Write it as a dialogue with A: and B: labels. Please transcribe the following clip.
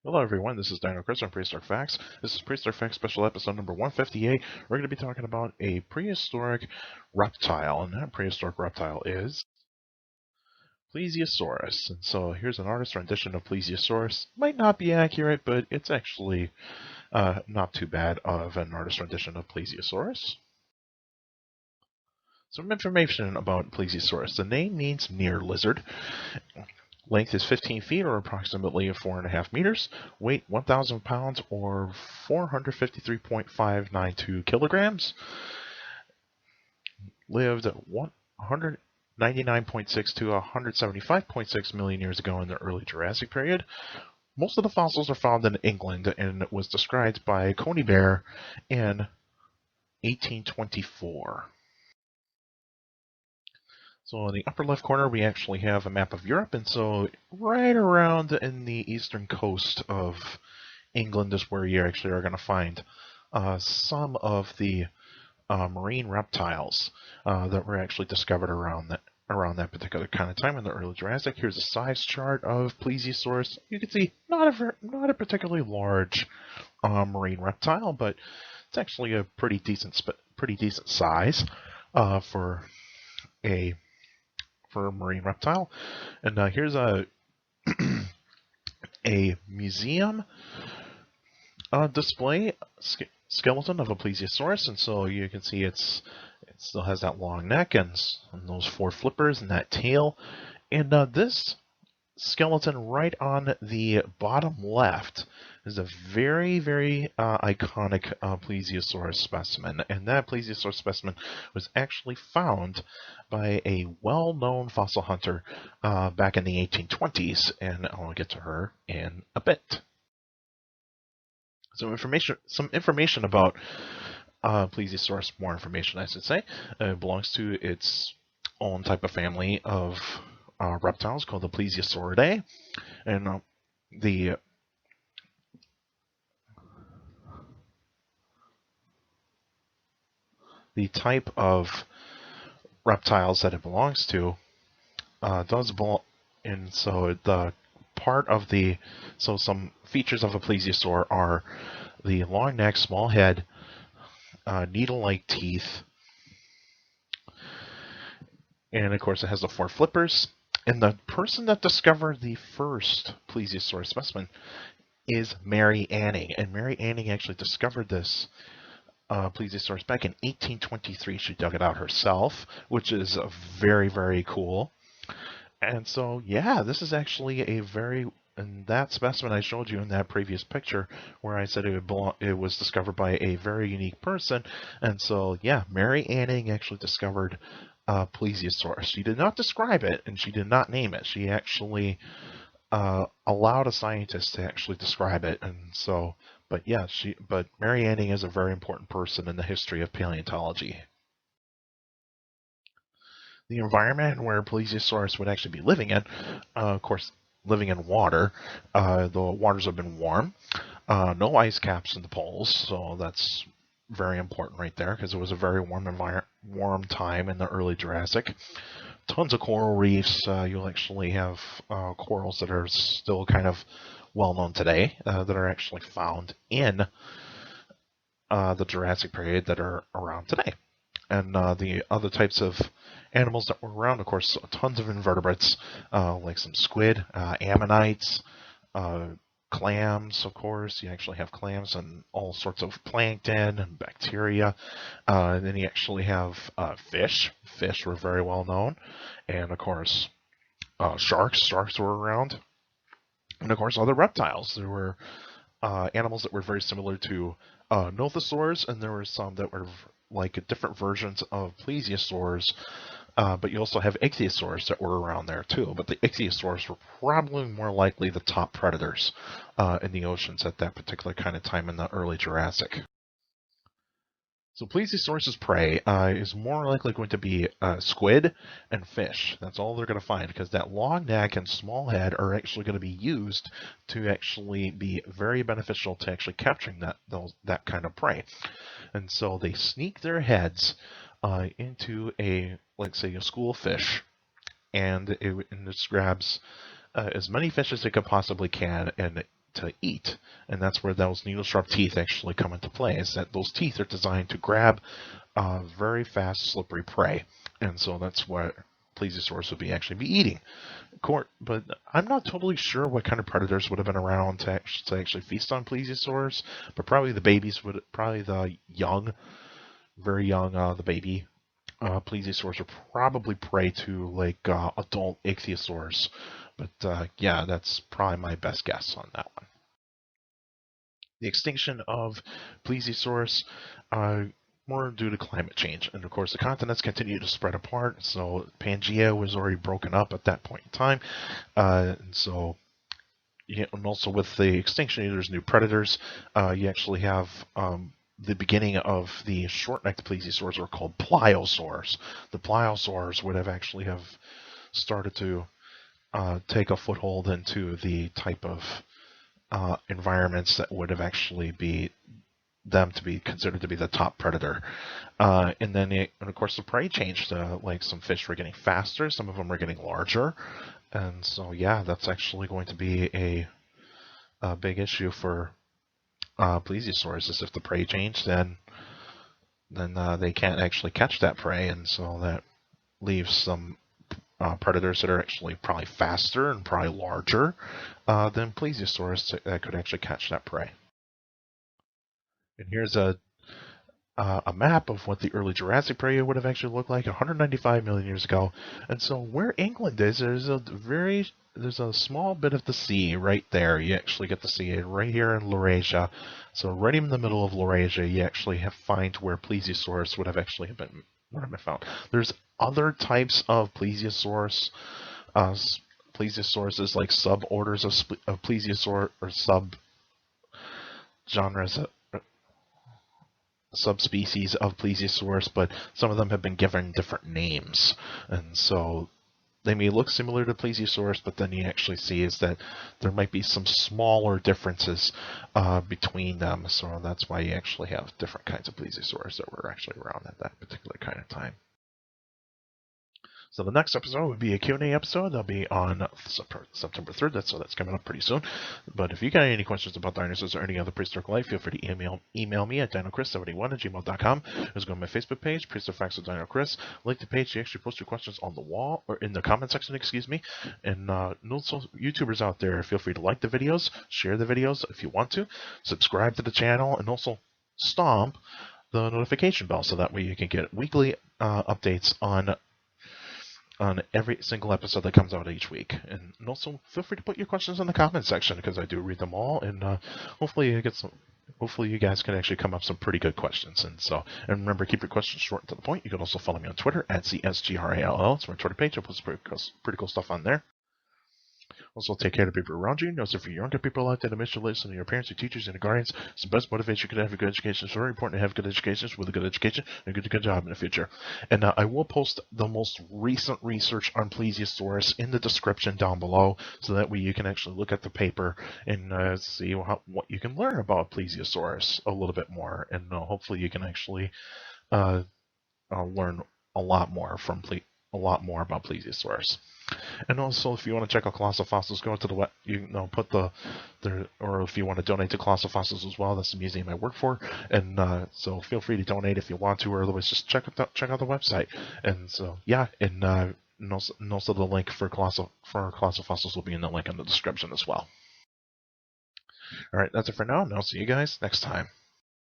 A: Hello everyone, this is Dino Chris on Prehistoric Facts. This is Prehistoric Facts special episode number 158. We're going to be talking about a prehistoric reptile, and that prehistoric reptile is Plesiosaurus. And so here's an artist rendition of Plesiosaurus. Might not be accurate, but it's actually not too bad of an artist rendition of Plesiosaurus. Some information about Plesiosaurus. The name means near lizard. Length is 15 feet, or approximately 4.5 meters. Weight 1,000 pounds, or 453.592 kilograms. Lived 199.6 to 175.6 million years ago in the early Jurassic period. Most of the fossils are found in England, and it was described by Conybeare in 1824. So in the upper left corner, we actually have a map of Europe, and so right around in the eastern coast of England is where you actually are going to find some of the marine reptiles that were actually discovered around that particular kind of time in the early Jurassic. Here's a size chart of Plesiosaurus. You can see not a particularly large marine reptile, but it's actually a pretty decent size for a marine reptile. And here's a museum display skeleton of a Plesiosaurus, and so you can see it still has that long neck and those four flippers and that tail. And this skeleton right on the bottom left is a very, very iconic Plesiosaurus specimen, and that Plesiosaurus specimen was actually found by a well-known fossil hunter back in the 1820s, and I'll get to her in a bit. So some information about Plesiosaurus, more information I should say. It belongs to its own type of family of reptiles called the Plesiosauridae, and the type of reptiles that it belongs to does belong, and so the part of some features of a plesiosaur are the long neck, small head, needle-like teeth, and of course it has the four flippers. And the person that discovered the first plesiosaur specimen is Mary Anning, and Mary Anning actually discovered this Plesiosaurus back in 1823. She dug it out herself, which is very, very cool. And so, yeah, this is actually and that specimen I showed you in that previous picture where I said it was discovered by a very unique person. And so, yeah, Mary Anning actually discovered Plesiosaurus. She did not describe it, and she did not name it. She actually allowed a scientist to actually describe it. And so, but yeah, but Mary Anning is a very important person in the history of paleontology. The environment where Plesiosaurus would actually be living in, of course, living in water. The waters have been warm. No ice caps in the poles, so that's very important right there because it was a very warm time in the early Jurassic. Tons of coral reefs. You'll actually have corals that are still kind of well known today that are actually found in the Jurassic period that are around today. And the other types of animals that were around, of course, tons of invertebrates, like some squid, ammonites, clams, of course. You actually have clams and all sorts of plankton and bacteria. And then you actually have fish. Fish were very well known. And, of course, sharks. Sharks were around. And, of course, other reptiles. There were animals that were very similar to nothosaurs, and there were some that were like different versions of plesiosaurs, but you also have ichthyosaurs that were around there too. But the ichthyosaurs were probably more likely the top predators in the oceans at that particular kind of time in the early Jurassic. So Plesiosaurus's prey is more likely going to be squid and fish. That's all they're going to find because that long neck and small head are actually going to be used to actually be very beneficial to actually capturing that kind of prey. And so they sneak their heads into let's say, a school of fish, and it just grabs as many fish as it could possibly can and to eat. And that's where those needle sharp teeth actually come into play, is that those teeth are designed to grab very fast, slippery prey. And so that's what Plesiosaurus would actually be eating. But I'm not totally sure what kind of predators would have been around to actually feast on Plesiosaurus, but probably the babies would, probably the young, very young, the baby Plesiosaurs would probably prey to like adult ichthyosaurs. But yeah, that's probably my best guess on that one. The extinction of Plesiosaurus more due to climate change. And of course, the continents continue to spread apart. So Pangea was already broken up at that point in time. And so, yeah, and also with the extinction, there's new predators. You actually have the beginning of the short-necked plesiosaurs are called pliosaurs. The pliosaurs would have actually have started to take a foothold into the type of environments that would have actually be them to be considered to be the top predator. And then, and of course, the prey changed. Like some fish were getting faster, some of them were getting larger. And so, yeah, that's actually going to be a big issue for plesiosaurs, is if the prey changed, then they can't actually catch that prey, and so that leaves some predators that are actually probably faster and probably larger than Plesiosaurus that could actually catch that prey. And here's a map of what the early Jurassic period would have actually looked like 195 million years ago. And so where England is, there's a small bit of the sea right there. You actually get to see it right here in Laurasia. So right in the middle of Laurasia, you actually find where Plesiosaurus would have actually been found. There's other types of Plesiosaurus. Plesiosaurus is like suborders of Plesiosaur, or subgenres, subspecies of Plesiosaurus, but some of them have been given different names, and so they may look similar to Plesiosaurus, but then you actually see is that there might be some smaller differences between them, so that's why you actually have different kinds of Plesiosaurus that were actually around at that particular kind of time. So the next episode would be a Q&A episode. That'll be on September 3rd, so that's coming up pretty soon. But if you got any questions about dinosaurs or any other prehistoric life, feel free to email me at dinochrist71@gmail.com. There's go to my Facebook page, Prehistoric Facts with Dino Chris. Link the page, you actually post your questions on the wall, or in the comment section, excuse me. And also, YouTubers out there, feel free to like the videos, share the videos if you want to, subscribe to the channel, and also stomp the notification bell so that way you can get weekly updates on every single episode that comes out each week. And also feel free to put your questions in the comment section, because I do read them all, and hopefully you guys can actually come up with some pretty good questions. And remember, keep your questions short and to the point. You can also follow me on Twitter at CSGRALL. It's my Twitter page. I post pretty cool stuff on there. Also, take care of the people around you. Notice if you're younger people out there that miss your listen to your parents, your teachers, and your guardians. It's the best motivation you can have a good education. It's very important to have good education with a good education and a good job in the future. And I will post the most recent research on Plesiosaurus in the description down below, so that way you can actually look at the paper and see what you can learn about Plesiosaurus a little bit more. And hopefully you can actually learn a lot more about Plesiosaurus. And also, if you want to check out Colossal Fossils, go to the web. Or if you want to donate to Colossal Fossils as well, that's the museum I work for. And so feel free to donate if you want to, or otherwise just check out the website. And so yeah, and also the link for Colossal Fossils will be in the link in the description as well. All right, that's it for now, and I'll see you guys next time.